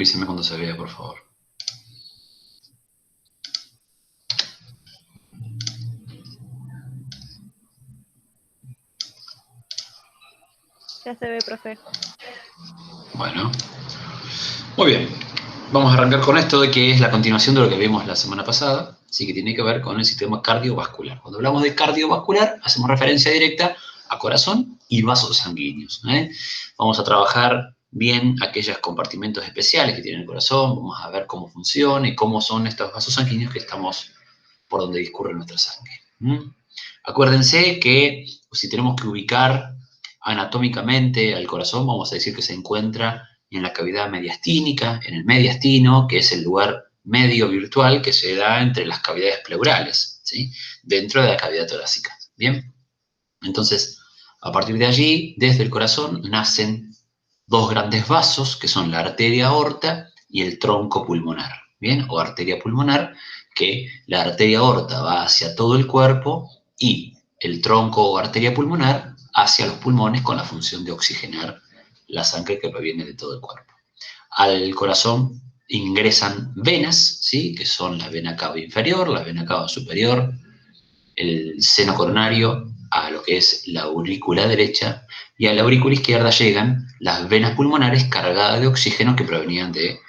Avíseme cuando se vea, por favor. Ya se ve, profe. Bueno. Muy bien. Vamos a arrancar con esto de que es la continuación de lo que vimos la semana pasada, así que tiene que ver con el sistema cardiovascular. Cuando hablamos de cardiovascular, hacemos referencia directa a corazón y vasos sanguíneos. Vamos a trabajar bien aquellos compartimentos especiales que tiene el corazón, vamos a ver cómo funciona y cómo son estos vasos sanguíneos que estamos por donde discurre nuestra sangre. Acuérdense que si tenemos que ubicar anatómicamente al corazón, vamos a decir que se encuentra en la cavidad mediastínica, en el mediastino, que es el lugar medio virtual que se da entre las cavidades pleurales, ¿sí? Dentro de la cavidad torácica. ¿Bien? Entonces, a partir de allí, desde el corazón, nacen dos grandes vasos, que son la arteria aorta y el tronco pulmonar, ¿bien? O arteria pulmonar, que la arteria aorta va hacia todo el cuerpo y el tronco o arteria pulmonar hacia los pulmones con la función de oxigenar la sangre que proviene de todo el cuerpo. Al corazón ingresan venas, ¿sí? Que son la vena cava inferior, la vena cava superior, el seno coronario, a lo que es la aurícula derecha, y a la aurícula izquierda llegan las venas pulmonares cargadas de oxígeno que provenían de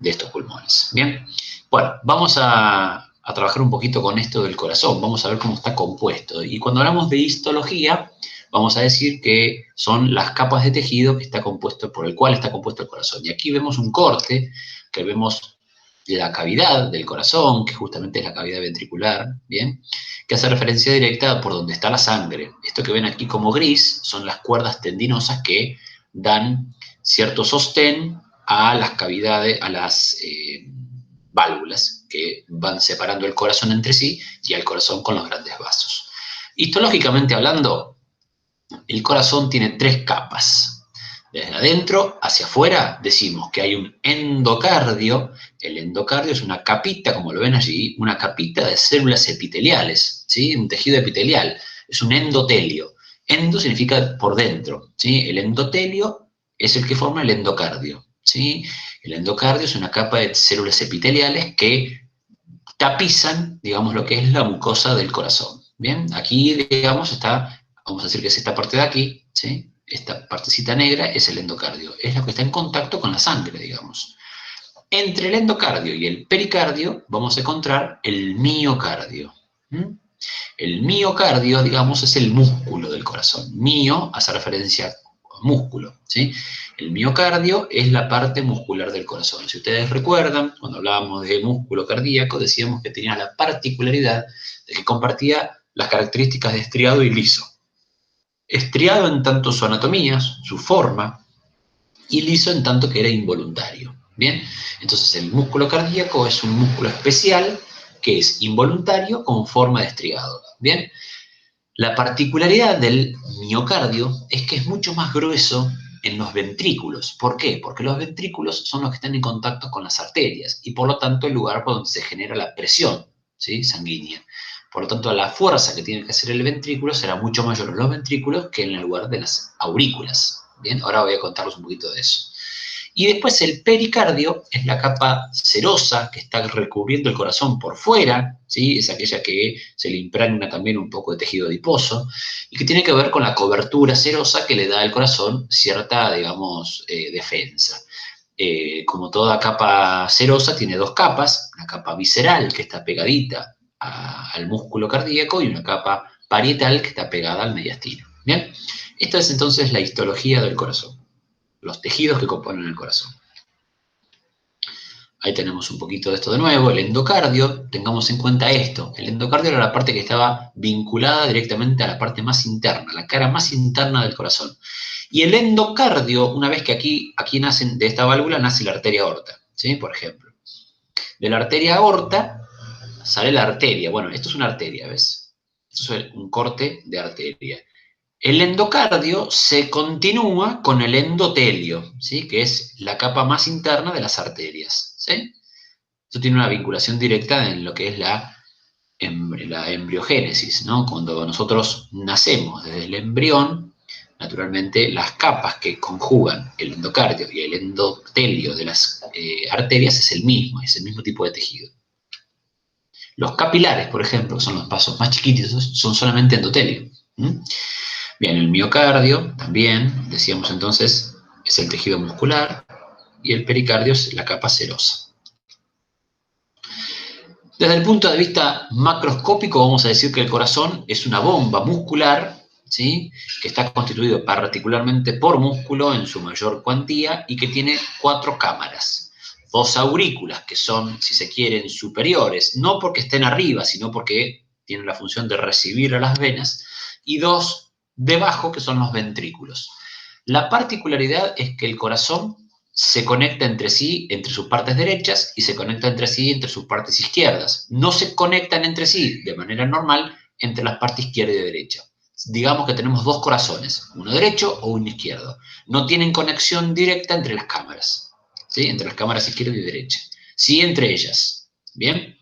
estos pulmones. Bien, bueno, vamos a trabajar un poquito con esto del corazón, vamos a ver cómo está compuesto. Y cuando hablamos de histología, vamos a decir que son las capas de tejido que está compuesto, por el cual está compuesto el corazón. Y aquí vemos un corte, que vemos la cavidad del corazón, que justamente es la cavidad ventricular, ¿bien? Que hace referencia directa por donde está la sangre. Esto que ven aquí como gris son las cuerdas tendinosas que dan cierto sostén a las cavidades, a las válvulas que van separando el corazón entre sí y al corazón con los grandes vasos. Histológicamente hablando, el corazón tiene tres capas. Desde adentro hacia afuera decimos que hay un endocardio. El endocardio es una capita, como lo ven allí, una capita de células epiteliales, ¿sí? Un tejido epitelial, es un endotelio. Endo significa por dentro, ¿sí? El endotelio es el que forma el endocardio, ¿sí? El endocardio es una capa de células epiteliales que tapizan, digamos, lo que es la mucosa del corazón. Bien, aquí, digamos, está, vamos a decir que es esta parte de aquí, ¿sí? Esta partecita negra es el endocardio, es lo que está en contacto con la sangre, digamos. Entre el endocardio y el pericardio vamos a encontrar el miocardio. El miocardio, digamos, es el músculo del corazón. Mio hace referencia a músculo, ¿sí? El miocardio es la parte muscular del corazón. Si ustedes recuerdan, cuando hablábamos de músculo cardíaco, decíamos que tenía la particularidad de que compartía las características de estriado y liso. Estriado en tanto su anatomía, su forma, y liso en tanto que era involuntario. Bien, entonces el músculo cardíaco es un músculo especial que es involuntario con forma de estriado. Bien, la particularidad del miocardio es que es mucho más grueso en los ventrículos. ¿Por qué? Porque los ventrículos son los que están en contacto con las arterias y por lo tanto el lugar por donde se genera la presión, ¿sí? Sanguínea. Por lo tanto, la fuerza que tiene que hacer el ventrículo será mucho mayor en los ventrículos que en el lugar de las aurículas. Bien, ahora voy a contarles un poquito de eso. Y después el pericardio es la capa serosa que está recubriendo el corazón por fuera, ¿sí? Es aquella que se le impregna también un poco de tejido adiposo y que tiene que ver con la cobertura serosa que le da al corazón cierta, digamos, defensa. Como toda capa serosa tiene dos capas, una capa visceral que está pegadita al músculo cardíaco y una capa parietal que está pegada al mediastino. ¿Bien? Esta es entonces la histología del corazón, los tejidos que componen el corazón. Ahí tenemos un poquito de esto de nuevo, el endocardio, tengamos en cuenta esto, el endocardio era la parte que estaba vinculada directamente a la parte más interna, la cara más interna del corazón. Y el endocardio, una vez que aquí nacen, de esta válvula nace la arteria aorta, ¿sí? Por ejemplo. De la arteria aorta sale la arteria, bueno, esto es una arteria, ¿ves? Esto es un corte de arteria. El endocardio se continúa con el endotelio, ¿sí? Que es la capa más interna de las arterias, ¿sí? Esto tiene una vinculación directa en lo que es la embriogénesis, ¿no? Cuando nosotros nacemos desde el embrión, naturalmente, las capas que conjugan el endocardio y el endotelio de las arterias es el mismo tipo de tejido. Los capilares, por ejemplo, que son los vasos más chiquititos, son solamente endotelio. Bien, el miocardio también, decíamos entonces, es el tejido muscular y el pericardio es la capa serosa. Desde el punto de vista macroscópico, vamos a decir que el corazón es una bomba muscular, ¿sí?, que está constituido particularmente por músculo en su mayor cuantía y que tiene 4 cámaras. 2 aurículas, que son, si se quieren, superiores, no porque estén arriba, sino porque tienen la función de recibir a las venas, y 2 debajo, que son los ventrículos. La particularidad es que el corazón se conecta entre sí, entre sus partes derechas, y se conecta entre sí, entre sus partes izquierdas. No se conectan entre sí de manera normal entre las partes izquierda y derecha. Digamos que tenemos 2 corazones, uno derecho o uno izquierdo. No tienen conexión directa entre las cámaras, ¿sí?, entre las cámaras izquierda y derecha. Sí entre ellas. ¿Bien?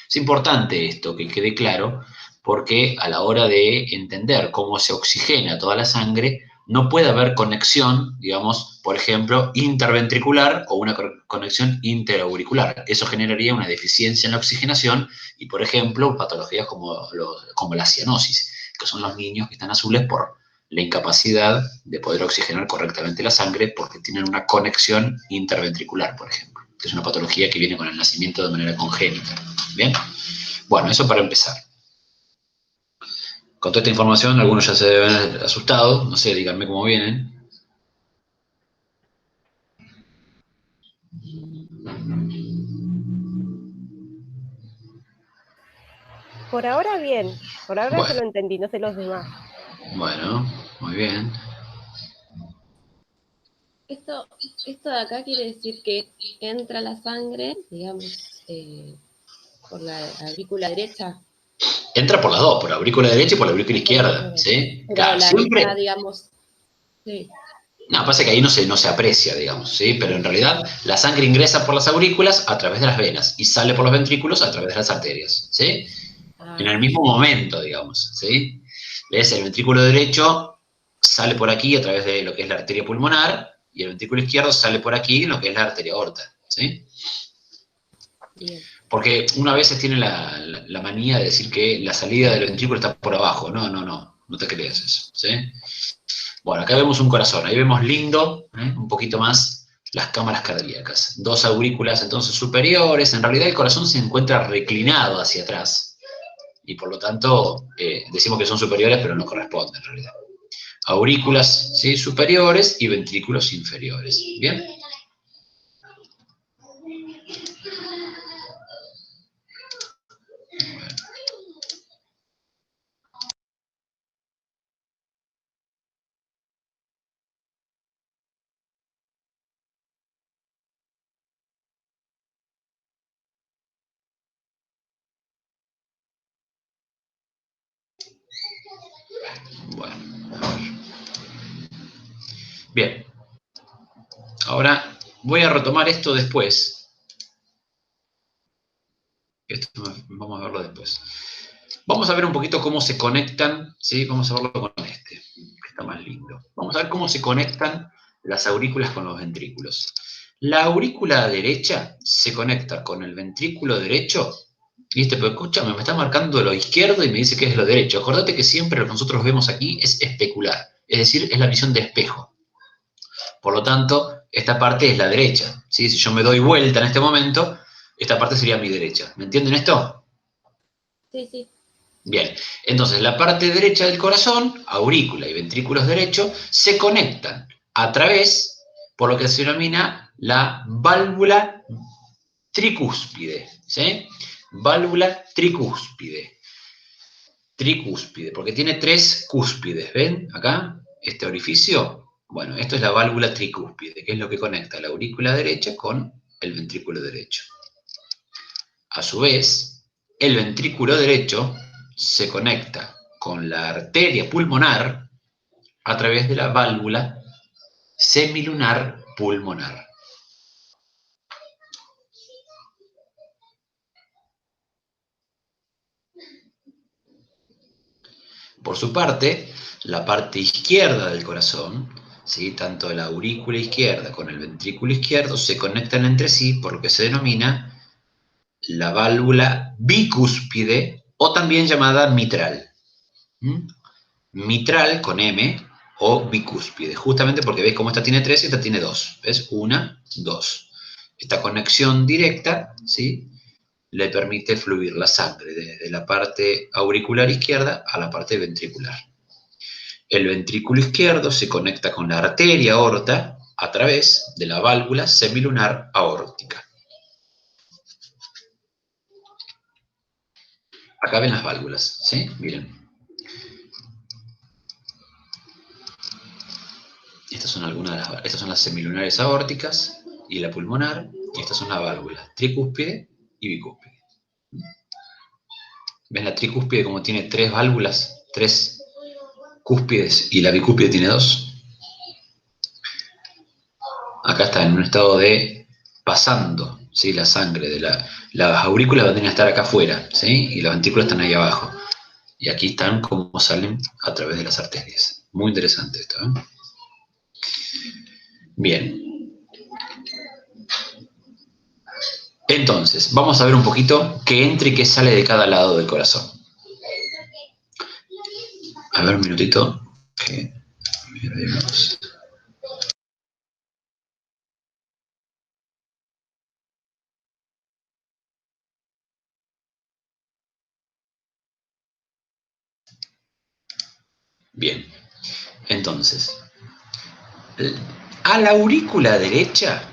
Es importante esto, que quede claro, porque a la hora de entender cómo se oxigena toda la sangre, no puede haber conexión, digamos, por ejemplo, interventricular o una conexión interauricular. Eso generaría una deficiencia en la oxigenación y, por ejemplo, patologías como la cianosis, que son los niños que están azules por la incapacidad de poder oxigenar correctamente la sangre porque tienen una conexión interventricular, por ejemplo, que es una patología que viene con el nacimiento de manera congénita. ¿Bien? Bueno, eso para empezar. Con toda esta información, algunos ya se deben haber asustado. No sé, díganme cómo vienen. Por ahora bien, por ahora yo Bueno, lo entendí, no sé los demás. bueno, muy bien. Esto, esto de acá quiere decir que entra la sangre, digamos, por la aurícula derecha. Entra por las dos, por la aurícula derecha y por la aurícula izquierda, ¿sí? Pero Claro, la siempre. mitad, digamos, sí. No, pasa que ahí no se aprecia, digamos, ¿sí? Pero en realidad la sangre ingresa por las aurículas a través de las venas y sale por los ventrículos a través de las arterias, ¿sí? En el mismo momento, digamos, ¿sí? ¿Ves? El ventrículo derecho sale por aquí a través de lo que es la arteria pulmonar y el ventrículo izquierdo sale por aquí en lo que es la arteria aorta, ¿sí? Bien. Porque una vez tiene la manía de decir que la salida del ventrículo está por abajo. No te creas eso, ¿sí? Bueno, acá vemos un corazón, ahí vemos lindo, un poquito más las cámaras cardíacas. 2 aurículas entonces superiores, en realidad el corazón se encuentra reclinado hacia atrás y por lo tanto decimos que son superiores pero no corresponden en realidad. Aurículas, ¿sí?, superiores y ventrículos inferiores. ¿Bien? Bueno, a ver. Bien. Ahora voy a retomar esto después. Esto vamos a verlo después. Vamos a ver un poquito cómo se conectan, ¿sí? Vamos a verlo con este, que está más lindo. Vamos a ver cómo se conectan las aurículas con los ventrículos. La aurícula derecha se conecta con el ventrículo derecho. ¿Viste? Pero escúchame, me está marcando lo izquierdo y me dice que es lo derecho. Acordate que siempre lo que nosotros vemos aquí es especular, es decir, es la visión de espejo. Por lo tanto, esta parte es la derecha, ¿sí? Si yo me doy vuelta en este momento, esta parte sería mi derecha. ¿Me entienden esto? Sí, sí. Bien, entonces la parte derecha del corazón, aurícula y ventrículos derechos, se conectan a través, por lo que se denomina la válvula tricúspide, ¿sí? Válvula tricúspide. Tricúspide, porque tiene 3 cúspides, ¿ven? Acá, este orificio. Bueno, esto es la válvula tricúspide, que es lo que conecta la aurícula derecha con el ventrículo derecho. A su vez, el ventrículo derecho se conecta con la arteria pulmonar a través de la válvula semilunar pulmonar. Por su parte, la parte izquierda del corazón, ¿sí? Tanto la aurícula izquierda con el ventrículo izquierdo se conectan entre sí por lo que se denomina la válvula bicúspide o también llamada mitral. ¿Mm? Mitral con M o bicúspide, justamente porque ves cómo esta tiene 3 y esta tiene 2. ¿Ves? 1, 2. Esta conexión directa, ¿sí?, le permite fluir la sangre desde la parte auricular izquierda a la parte ventricular. El ventrículo izquierdo se conecta con la arteria aorta a través de la válvula semilunar aórtica. Acá ven las válvulas, ¿sí? Miren. Estas son estas son las semilunares aórticas y la pulmonar, y estas son las válvulas tricúspide y bicúspide. ¿Ven la tricúspide como tiene 3 válvulas, 3 cúspides, y la bicúspide tiene 2? Acá está en un estado de pasando, ¿sí?, la sangre de las aurículas van a estar acá afuera, ¿sí?, y las ventrículas están ahí abajo. Y aquí están como salen a través de las arterias. Muy interesante esto, ¿eh? Bien. Entonces, vamos a ver un poquito qué entra y qué sale de cada lado del corazón. A ver, un minutito. Que miremos. Bien. Entonces, a la aurícula derecha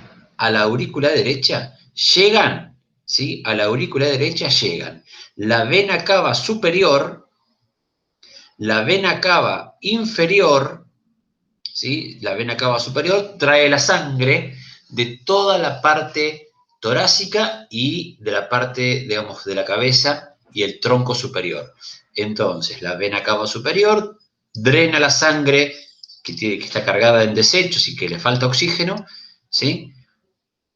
llegan, ¿sí? A la aurícula derecha llegan la vena cava superior, la vena cava inferior, ¿sí? La vena cava superior trae la sangre de toda la parte torácica y de la parte, digamos, de la cabeza y el tronco superior. Entonces, la vena cava superior drena la sangre que está cargada en desechos y que le falta oxígeno, ¿sí?,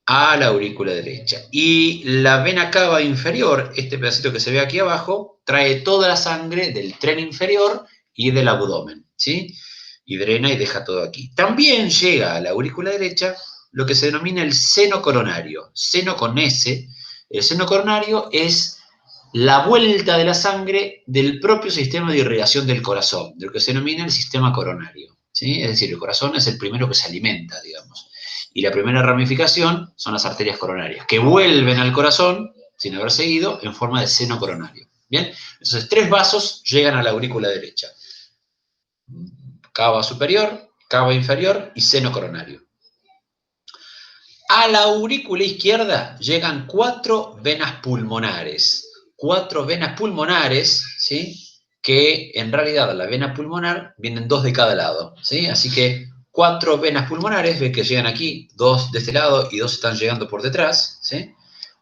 a la aurícula derecha. Y la vena cava inferior, este pedacito que se ve aquí abajo, trae toda la sangre del tren inferior y del abdomen, ¿sí?, y drena y deja todo aquí. También llega a la aurícula derecha lo que se denomina el seno coronario, seno con S. El seno coronario es la vuelta de la sangre del propio sistema de irrigación del corazón, de lo que se denomina el sistema coronario, ¿sí? Es decir, el corazón es el primero que se alimenta, digamos. Y la primera ramificación son las arterias coronarias, que vuelven al corazón, sin haber seguido, en forma de seno coronario. ¿Bien? Entonces, 3 vasos llegan a la aurícula derecha: cava superior, cava inferior y seno coronario. A la aurícula izquierda llegan 4 venas pulmonares. 4 venas pulmonares, ¿sí?, que en realidad la vena pulmonar vienen 2 de cada lado, ¿sí? Así que 4 venas pulmonares, ven que llegan aquí, 2 de este lado y 2 están llegando por detrás, ¿sí?,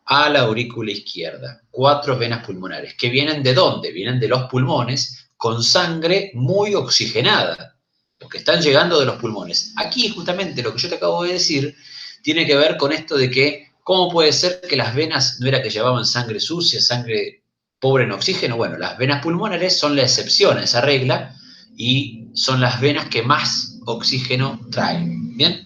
a la aurícula izquierda. 4 venas pulmonares, que vienen ¿de dónde? Vienen de los pulmones, con sangre muy oxigenada, porque están llegando de los pulmones. Aquí justamente lo que yo te acabo de decir tiene que ver con esto de que, ¿cómo puede ser que las venas no era que llevaban sangre sucia, sangre pobre en oxígeno? Bueno, las venas pulmonares son la excepción a esa regla y son las venas que más oxígeno traen. ¿Bien?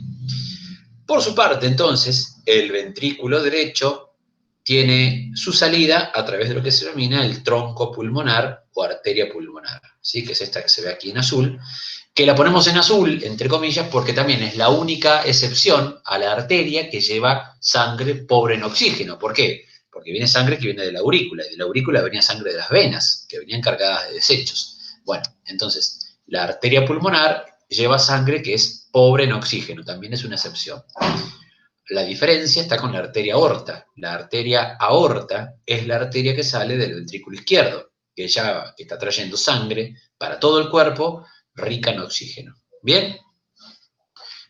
Por su parte, entonces, el ventrículo derecho tiene su salida a través de lo que se denomina el tronco pulmonar o arteria pulmonar, ¿sí?, que es esta que se ve aquí en azul, que la ponemos en azul, entre comillas, porque también es la única excepción a la arteria que lleva sangre pobre en oxígeno. ¿Por qué? Porque viene sangre que viene de la aurícula, y de la aurícula venía sangre de las venas, que venían cargadas de desechos. Bueno, entonces, la arteria pulmonar lleva sangre que es pobre en oxígeno, también es una excepción. La diferencia está con la arteria aorta. La arteria aorta es la arteria que sale del ventrículo izquierdo, que ya está trayendo sangre para todo el cuerpo, rica en oxígeno. ¿Bien?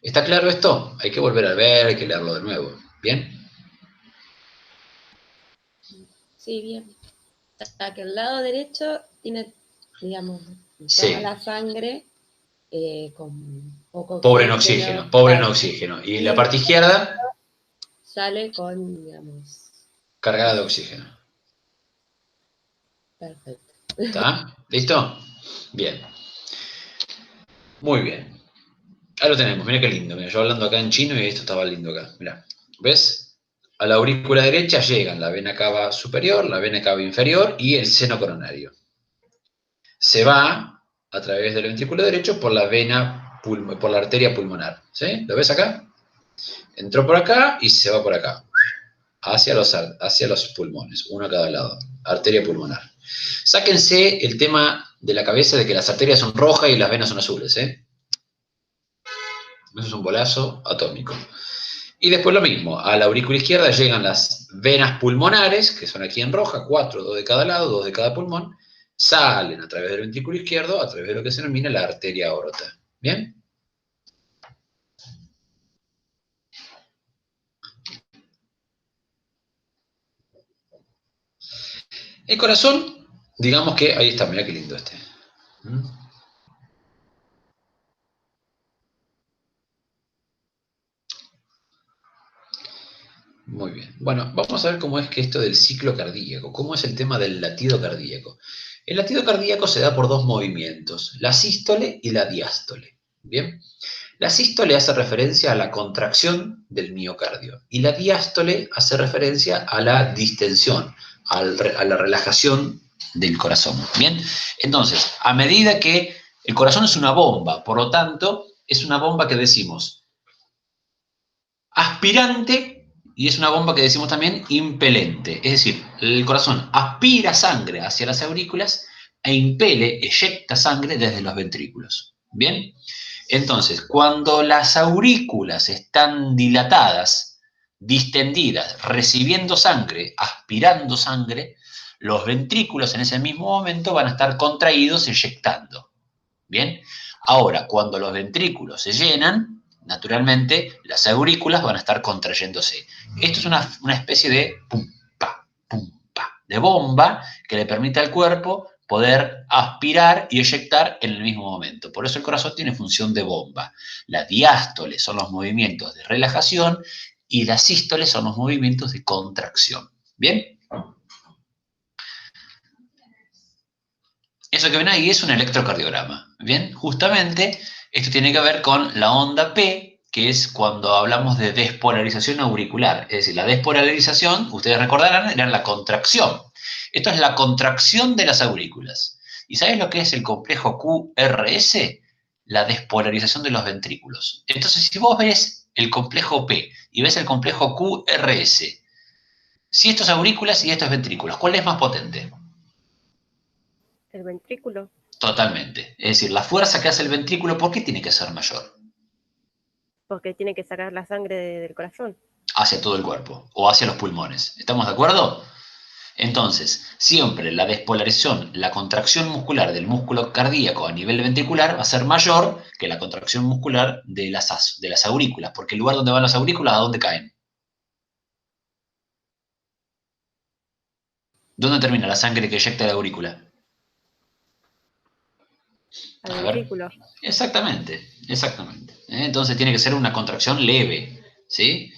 ¿Está claro esto? Hay que volver a ver, hay que leerlo de nuevo. ¿Bien? Sí, bien. O sea, que el lado derecho tiene, digamos, Sí. toda la sangre con poco Pobre en oxígeno. oxígeno, pobre en Claro. oxígeno. Y Y la el parte izquierda, sale con, digamos, cargada de oxígeno. perfecto. ¿Está? ¿Listo? Bien. Muy bien. Ahí lo tenemos, mira qué lindo. Mira, yo hablando acá en chino y esto estaba lindo acá. Mira, ¿ves? A la aurícula derecha llegan la vena cava superior, la vena cava inferior y el seno coronario. Se va a través del ventrículo derecho por la vena, por la arteria pulmonar. ¿Sí? ¿Lo ves acá? Entró por acá y se va por acá. Hacia los pulmones, uno a cada lado. Arteria pulmonar. Sáquense el tema de la cabeza de que las arterias son rojas y las venas son azules. ¿Eh? Eso es un bolazo atómico. Y después lo mismo, a la aurícula izquierda llegan las venas pulmonares, que son aquí en roja, 4, 2 de cada lado, 2 de cada pulmón, salen a través del ventrículo izquierdo, a través de lo que se denomina la arteria aorta. ¿Bien? El corazón, digamos que, ahí está, mira qué lindo este. ¿Mm? Muy bien. Bueno, vamos a ver cómo es que esto del ciclo cardíaco, cómo es el tema del latido cardíaco. El latido cardíaco se da por dos movimientos, la sístole y la diástole. Bien. La sístole hace referencia a la contracción del miocardio y la diástole hace referencia a la distensión, a la relajación del corazón. Bien. Entonces, a medida que el corazón es una bomba, por lo tanto, es una bomba que decimos aspirante y es una bomba que decimos también impelente. Es decir, el corazón aspira sangre hacia las aurículas e impele, eyecta sangre desde los ventrículos. ¿Bien? Entonces, cuando las aurículas están dilatadas, distendidas, recibiendo sangre, aspirando sangre, los ventrículos en ese mismo momento van a estar contraídos, eyectando. ¿Bien? Ahora, cuando los ventrículos se llenan, naturalmente las aurículas van a estar contrayéndose. Esto es una especie de pum, pa, de bomba que le permite al cuerpo poder aspirar y eyectar en el mismo momento. Por eso el corazón tiene función de bomba. La diástole son los movimientos de relajación y la sístole son los movimientos de contracción. ¿Bien? Eso que ven ahí es un electrocardiograma. Bien, justamente esto tiene que ver con la onda P, que es cuando hablamos de despolarización auricular. Es decir, la despolarización, ustedes recordarán, era la contracción. Esto es la contracción de las aurículas. ¿Y sabes lo que es el complejo QRS? La despolarización de los ventrículos. Entonces, si vos ves el complejo P y ves el complejo QRS, si esto es aurículas y esto es ventrículos, ¿cuál es más potente? El ventrículo, Totalmente. Es decir, la fuerza que hace el ventrículo, ¿por qué tiene que ser mayor? porque tiene que sacar la sangre del corazón. Hacia todo el cuerpo o hacia los pulmones. ¿Estamos de acuerdo? Entonces, siempre la despolarización, la contracción muscular del músculo cardíaco a nivel ventricular va a ser mayor que la contracción muscular de las aurículas, porque el lugar donde van las aurículas, ¿a dónde caen? ¿Dónde termina la sangre que eyecta la aurícula? Al A ver. ventrículo. Exactamente, exactamente. Entonces tiene que ser una contracción leve, ¿sí?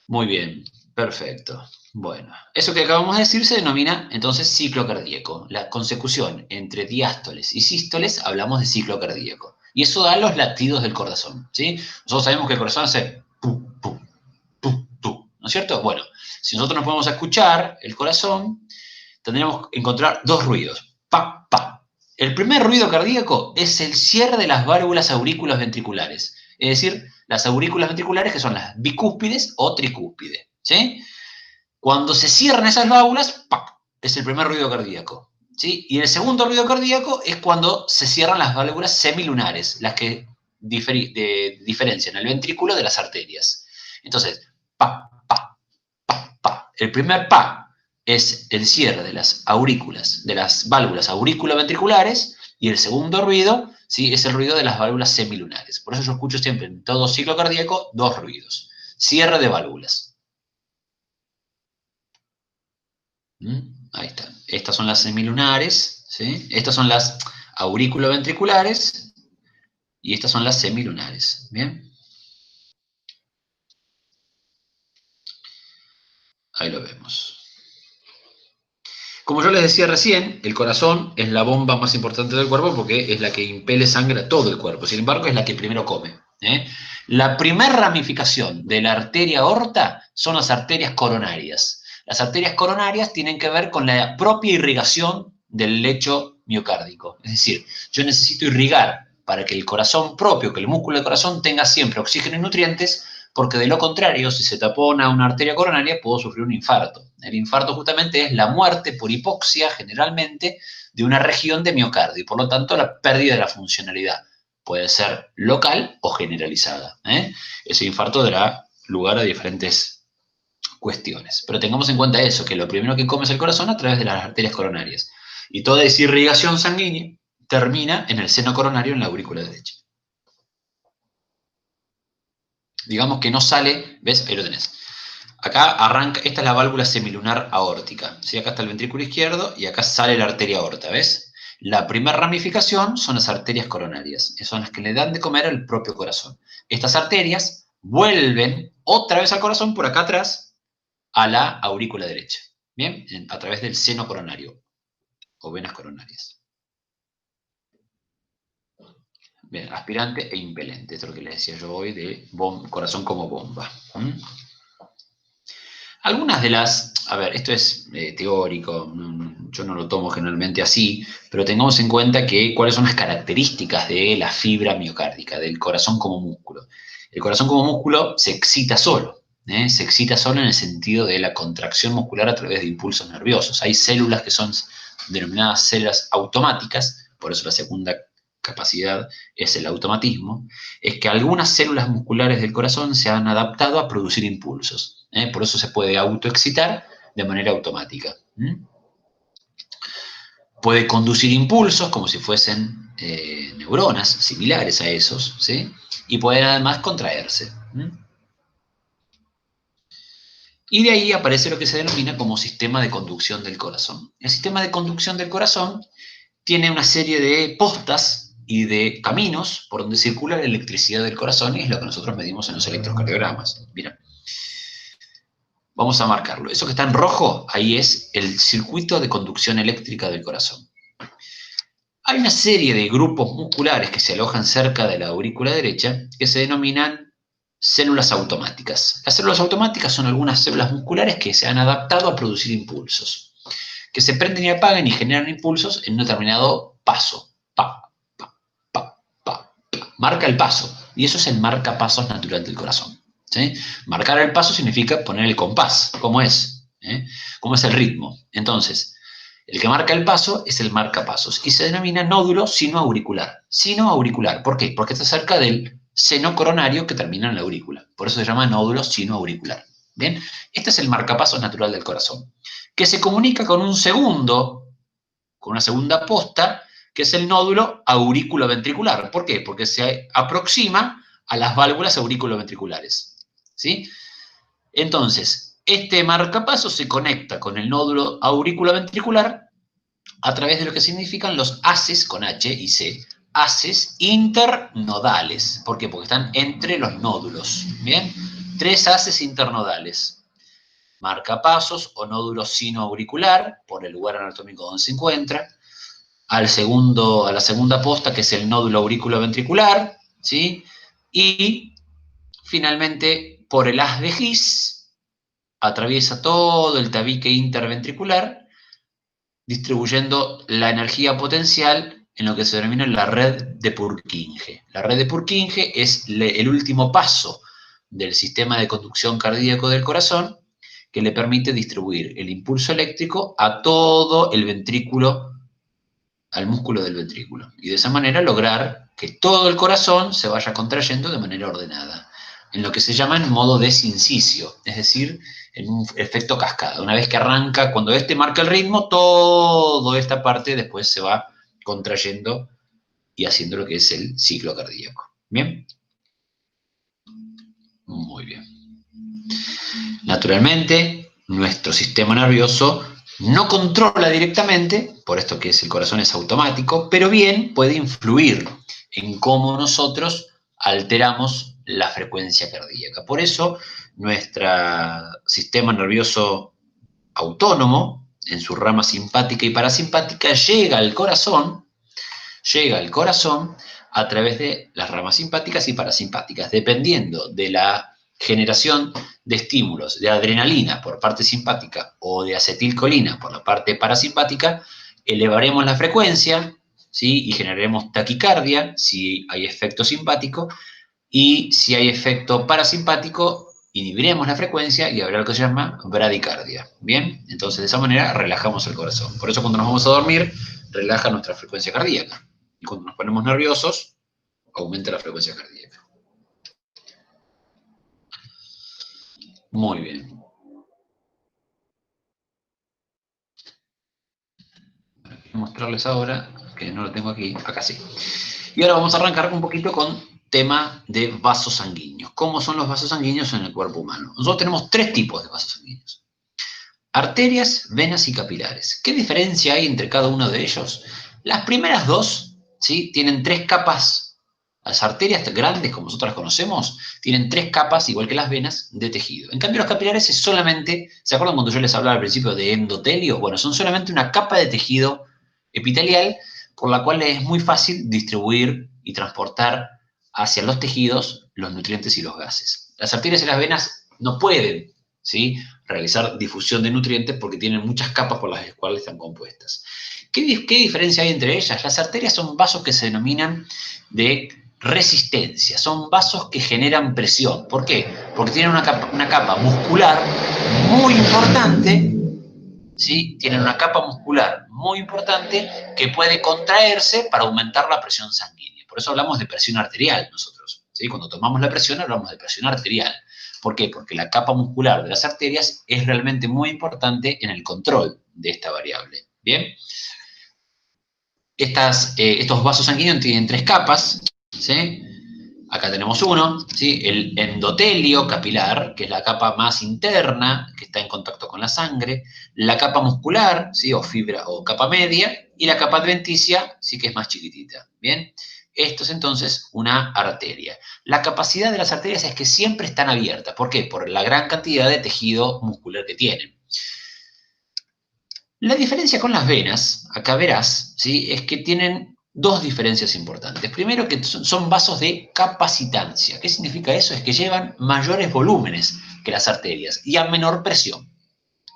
Muy bien, perfecto. Bueno, eso que acabamos de decir se denomina entonces ciclo cardíaco. La consecución entre diástoles y sístoles hablamos de ciclo cardíaco. Y eso da los latidos del corazón, ¿sí? Nosotros sabemos que el corazón hace pu, pu, pu, pu, ¿no es cierto? Bueno, si nosotros nos podemos escuchar el corazón, tendríamos que encontrar dos ruidos. Pa, pa. El primer ruido cardíaco es el cierre de las válvulas aurículas ventriculares. Es decir, las aurículas ventriculares que son las bicúspides o tricúspides. ¿Sí? Cuando se cierran esas válvulas, ¡pac!, es el primer ruido cardíaco. ¿Sí? Y el segundo ruido cardíaco es cuando se cierran las válvulas semilunares, las que diferencian el ventrículo de las arterias. Entonces, pa, pa, pa, pa. El primer pa es el cierre de las aurículas, de las válvulas aurículo-ventriculares, y el segundo ruido, ¿sí?, es el ruido de las válvulas semilunares. Por eso yo escucho siempre en todo ciclo cardíaco dos ruidos. Cierre de válvulas. Ahí están. Estas son las semilunares, ¿sí? Estas son las aurículo-ventriculares y estas son las semilunares. ¿Bien? Ahí lo vemos. Como yo les decía recién, el corazón es la bomba más importante del cuerpo porque es la que impele sangre a todo el cuerpo. Sin embargo, es la que primero come. La primera ramificación de la arteria aorta son las arterias coronarias. Las arterias coronarias tienen que ver con la propia irrigación del lecho miocárdico. Es decir, yo necesito irrigar para que el corazón propio, que el músculo del corazón tenga siempre oxígeno y nutrientes, porque de lo contrario, si se tapona una arteria coronaria, puedo sufrir un infarto. El infarto justamente es la muerte por hipoxia, generalmente, de una región de miocardio, y por lo tanto la pérdida de la funcionalidad. Puede ser local o generalizada. Ese infarto dará lugar a diferentes cuestiones. Pero tengamos en cuenta eso, que lo primero que come es el corazón a través de las arterias coronarias. Y toda esa irrigación sanguínea termina en el seno coronario, en la aurícula derecha. Digamos que no sale, ¿ves? Ahí lo tenés. Acá arranca, esta es la válvula semilunar aórtica. ¿Sí? Acá está el ventrículo izquierdo y acá sale la arteria aorta, ¿ves? La primera ramificación son las arterias coronarias. Son las que le dan de comer al propio corazón. Estas arterias vuelven otra vez al corazón por acá atrás a la aurícula derecha. ¿Bien? A través del seno coronario o venas coronarias. Bien, aspirante e impelente. Esto es lo que les decía yo hoy de corazón como bomba. Algunas de las, a ver, esto es teórico, yo no lo tomo generalmente así, pero tengamos en cuenta que cuáles son las características de la fibra miocárdica, del corazón como músculo. El corazón como músculo se excita solo, se excita solo en el sentido de la contracción muscular a través de impulsos nerviosos. Hay células que son denominadas células automáticas, por eso la segunda capacidad es el automatismo, es que algunas células musculares del corazón se han adaptado a producir impulsos. Por eso se puede autoexcitar de manera automática. Puede conducir impulsos como si fuesen neuronas similares a esos, ¿sí? Y pueden además contraerse. Y de ahí aparece lo que se denomina como sistema de conducción del corazón. El sistema de conducción del corazón tiene una serie de postas y de caminos por donde circula la electricidad del corazón, y es lo que nosotros medimos en los electrocardiogramas. Mira, vamos a marcarlo. Eso que está en rojo, ahí es el circuito de conducción eléctrica del corazón. Hay una serie de grupos musculares que se alojan cerca de la aurícula derecha que se denominan células automáticas. Las células automáticas son algunas células musculares que se han adaptado a producir impulsos, que se prenden y apagan y generan impulsos en un determinado paso. Pa, pa, pa, pa, pa. Marca el paso, y eso es el marcapasos natural del corazón. ¿Sí? Marcar el paso significa poner el compás, ¿cómo es? ¿Cómo es el ritmo? Entonces, el que marca el paso es el marcapasos y se denomina nódulo sinoauricular. Sinoauricular, ¿por qué? Porque está cerca del seno coronario que termina en la aurícula. Por eso se llama nódulo sinoauricular. ¿Bien? Este es el marcapasos natural del corazón, que se comunica con una segunda posta, que es el nódulo aurículo-ventricular. ¿Por qué? Porque se aproxima a las válvulas auriculoventriculares. ¿Sí? Entonces, este marcapasos se conecta con el nódulo auriculoventricular a través de lo que significan los haces, con H y C, haces internodales. ¿Por qué? Porque están entre los nódulos. ¿Bien? 3 haces internodales. Marcapasos o nódulo sinoauricular, por el lugar anatómico donde se encuentra. A la segunda posta, que es el nódulo auriculoventricular, ¿sí? Y finalmente, por el haz de His, atraviesa todo el tabique interventricular, distribuyendo la energía potencial en lo que se denomina la red de Purkinje. La red de Purkinje es el último paso del sistema de conducción cardíaco del corazón, que le permite distribuir el impulso eléctrico a todo el ventrículo, al músculo del ventrículo, y de esa manera lograr que todo el corazón se vaya contrayendo de manera ordenada, en lo que se llama en modo desinciso, es decir, en un efecto cascada. Una vez que arranca, cuando este marca el ritmo, toda esta parte después se va contrayendo y haciendo lo que es el ciclo cardíaco. ¿Bien? Muy bien. Naturalmente, nuestro sistema nervioso no controla directamente, por esto que el corazón es automático, pero bien puede influir en cómo nosotros alteramos la frecuencia cardíaca. Por eso, nuestro sistema nervioso autónomo en su rama simpática y parasimpática, llega al corazón a través de las ramas simpáticas y parasimpáticas, dependiendo de la generación de estímulos de adrenalina por parte simpática o de acetilcolina por la parte parasimpática, elevaremos la frecuencia, ¿sí? Y generaremos taquicardia si hay efecto simpático, y si hay efecto parasimpático, inhibiremos la frecuencia y habrá lo que se llama bradicardia. ¿Bien? Entonces, de esa manera, relajamos el corazón. Por eso, cuando nos vamos a dormir, relaja nuestra frecuencia cardíaca. Y cuando nos ponemos nerviosos, aumenta la frecuencia cardíaca. Muy bien. Voy a mostrarles ahora, que no lo tengo aquí, acá sí. Y ahora vamos a arrancar un poquito con tema de vasos sanguíneos. ¿Cómo son los vasos sanguíneos en el cuerpo humano? Nosotros tenemos 3 tipos de vasos sanguíneos: arterias, venas y capilares. ¿Qué diferencia hay entre cada uno de ellos? Las primeras 2, ¿sí?, tienen 3 capas. Las arterias grandes, como nosotros las conocemos, tienen 3 capas, igual que las venas, de tejido. En cambio, los capilares es solamente, ¿se acuerdan cuando yo les hablaba al principio de endotelio? Bueno, son solamente una capa de tejido epitelial por la cual es muy fácil distribuir y transportar hacia los tejidos los nutrientes y los gases. Las arterias y las venas no pueden, ¿sí?, realizar difusión de nutrientes porque tienen muchas capas por las cuales están compuestas. ¿Qué diferencia hay entre ellas? Las arterias son vasos que se denominan de resistencia, son vasos que generan presión. ¿Por qué? Porque tienen una capa muscular muy importante, ¿sí? Tienen una capa muscular muy importante que puede contraerse para aumentar la presión sanguínea. Por eso hablamos de presión arterial nosotros, ¿sí? Cuando tomamos la presión hablamos de presión arterial. ¿Por qué? Porque la capa muscular de las arterias es realmente muy importante en el control de esta variable. ¿Bien? Estos vasos sanguíneos tienen 3 capas, ¿sí? Acá tenemos uno, ¿sí?, el endotelio capilar, que es la capa más interna, que está en contacto con la sangre, la capa muscular, ¿sí?, o fibra o capa media, y la capa adventicia, sí, que es más chiquitita. ¿Bien? Esto es entonces una arteria. La capacidad de las arterias es que siempre están abiertas. ¿Por qué? Por la gran cantidad de tejido muscular que tienen. La diferencia con las venas, acá verás, ¿sí?, es que tienen 2 diferencias importantes. Primero, que son vasos de capacitancia. ¿Qué significa eso? Es que llevan mayores volúmenes que las arterias y a menor presión,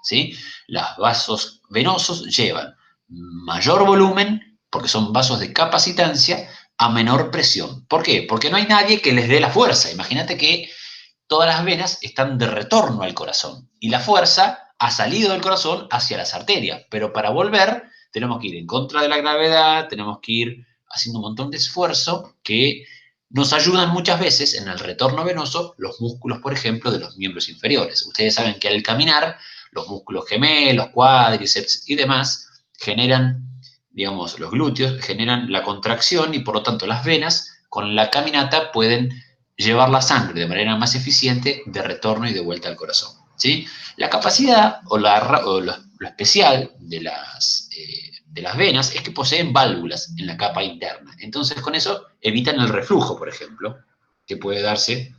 ¿sí? Los vasos venosos llevan mayor volumen porque son vasos de capacitancia a menor presión. ¿Por qué? Porque no hay nadie que les dé la fuerza. Imagínate que todas las venas están de retorno al corazón y la fuerza ha salido del corazón hacia las arterias, pero para volver tenemos que ir en contra de la gravedad, tenemos que ir haciendo un montón de esfuerzo que nos ayudan muchas veces en el retorno venoso los músculos, por ejemplo, de los miembros inferiores. Ustedes saben que al caminar los músculos gemelos, cuádriceps y demás generan, digamos, los glúteos generan la contracción y por lo tanto las venas con la caminata pueden llevar la sangre de manera más eficiente de retorno y de vuelta al corazón, ¿sí? La capacidad o lo especial de las venas es que poseen válvulas en la capa interna. Entonces, con eso evitan el reflujo, por ejemplo, que puede darse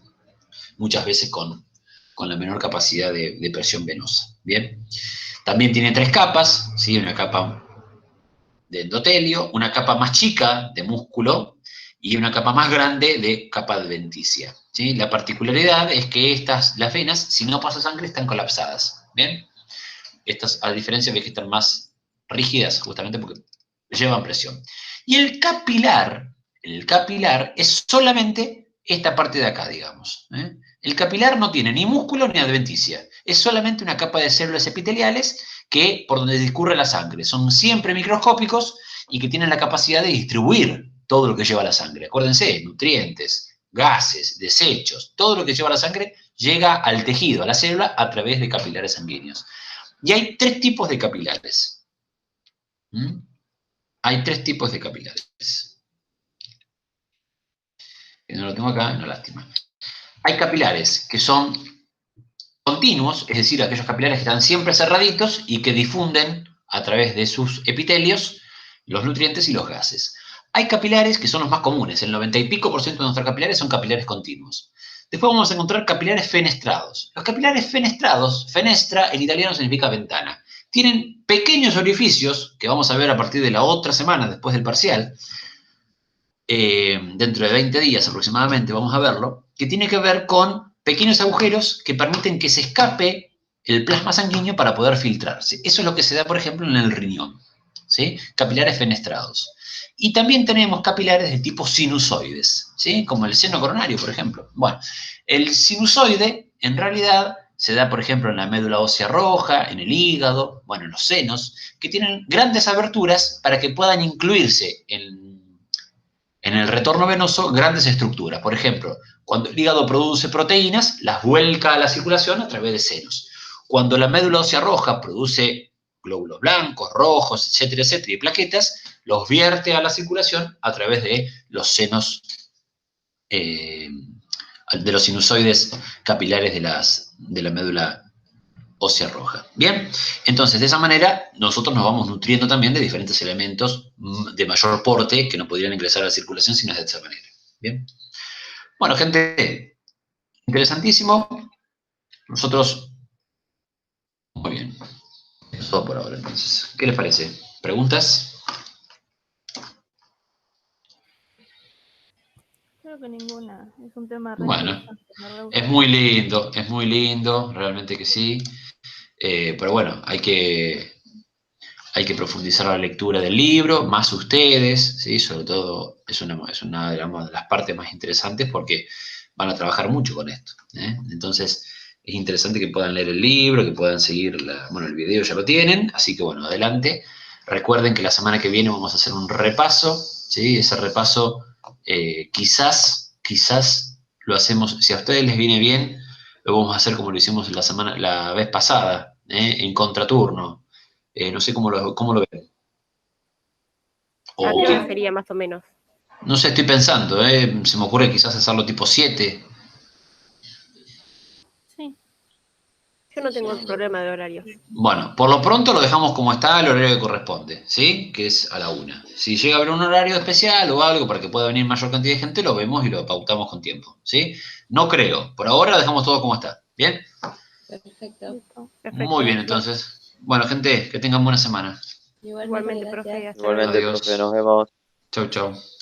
muchas veces con la menor capacidad de presión venosa. ¿Bien? También tiene 3 capas, ¿sí? Una capa de endotelio, una capa más chica de músculo y una capa más grande de capa adventicia, ¿sí? La particularidad es que las venas, si no pasa sangre, están colapsadas. ¿Bien? Estas, a diferencia de que están más rígidas, justamente porque llevan presión. Y el capilar es solamente esta parte de acá, digamos, ¿eh? El capilar no tiene ni músculo ni adventicia. Es solamente una capa de células epiteliales por donde discurre la sangre. Son siempre microscópicos y que tienen la capacidad de distribuir todo lo que lleva la sangre. Acuérdense, nutrientes, gases, desechos, todo lo que lleva la sangre llega al tejido, a la célula, a través de capilares sanguíneos. Y hay 3 tipos de capilares. Hay 3 tipos de capilares. Que no lo tengo acá, no, lástima. Hay capilares que son continuos, es decir, aquellos capilares que están siempre cerraditos y que difunden a través de sus epitelios los nutrientes y los gases. Hay capilares que son los más comunes, el 90 y pico % de nuestros capilares son capilares continuos. Después vamos a encontrar capilares fenestrados. Los capilares fenestrados, fenestra en italiano significa ventana, tienen pequeños orificios, que vamos a ver a partir de la otra semana, después del parcial, dentro de 20 días aproximadamente, vamos a verlo, que tiene que ver con pequeños agujeros que permiten que se escape el plasma sanguíneo para poder filtrarse. Eso es lo que se da, por ejemplo, en el riñón, ¿sí? Capilares fenestrados. Y también tenemos capilares de tipo sinusoides, ¿sí? Como el seno coronario, por ejemplo. Bueno, el sinusoide, en realidad, se da, por ejemplo, en la médula ósea roja, en el hígado, bueno, en los senos, que tienen grandes aberturas para que puedan incluirse en el retorno venoso grandes estructuras. Por ejemplo, cuando el hígado produce proteínas, las vuelca a la circulación a través de senos. Cuando la médula ósea roja produce glóbulos blancos, rojos, etcétera, y plaquetas, los vierte a la circulación a través de los senos, de los sinusoides capilares de la médula ósea roja. Bien, entonces de esa manera nosotros nos vamos nutriendo también de diferentes elementos de mayor porte que no podrían ingresar a la circulación si no es de esa manera. Bien, bueno, gente, interesantísimo. Nosotros, muy bien, eso es todo por ahora entonces. ¿Qué les parece? ¿Preguntas? Creo que ninguna. Es un tema re Bueno, interesante. Me re gusta. es muy lindo, realmente que sí. Pero bueno, hay que profundizar la lectura del libro, más ustedes, ¿sí? Sobre todo es una digamos, de las partes más interesantes porque van a trabajar mucho con esto, ¿eh? Entonces es interesante que puedan leer el libro, que puedan seguir, bueno, el video ya lo tienen, así que bueno, adelante. Recuerden que la semana que viene vamos a hacer un repaso, ¿sí? Ese repaso quizás lo hacemos, si a ustedes les viene bien, lo vamos a hacer como lo hicimos la vez pasada, en contraturno. No sé cómo lo ven. ¿A O qué hora sería más o menos? no sé, estoy pensando, se me ocurre quizás hacerlo tipo 7. Sí. Yo no tengo problema de horarios. Bueno, por lo pronto lo dejamos como está el horario que corresponde, ¿sí? Que es a la 1. Si llega a haber un horario especial o algo para que pueda venir mayor cantidad de gente, lo vemos y lo pautamos con tiempo, ¿sí? No creo. Por ahora lo dejamos todo como está. ¿Bien? Perfecto. Listo. Perfecto. Muy bien, entonces. Bueno, gente, que tengan buena semana. Igualmente, Igualmente, gracias. profe. Hasta Igualmente, luego. Adiós. profe, nos vemos. Chau, chau.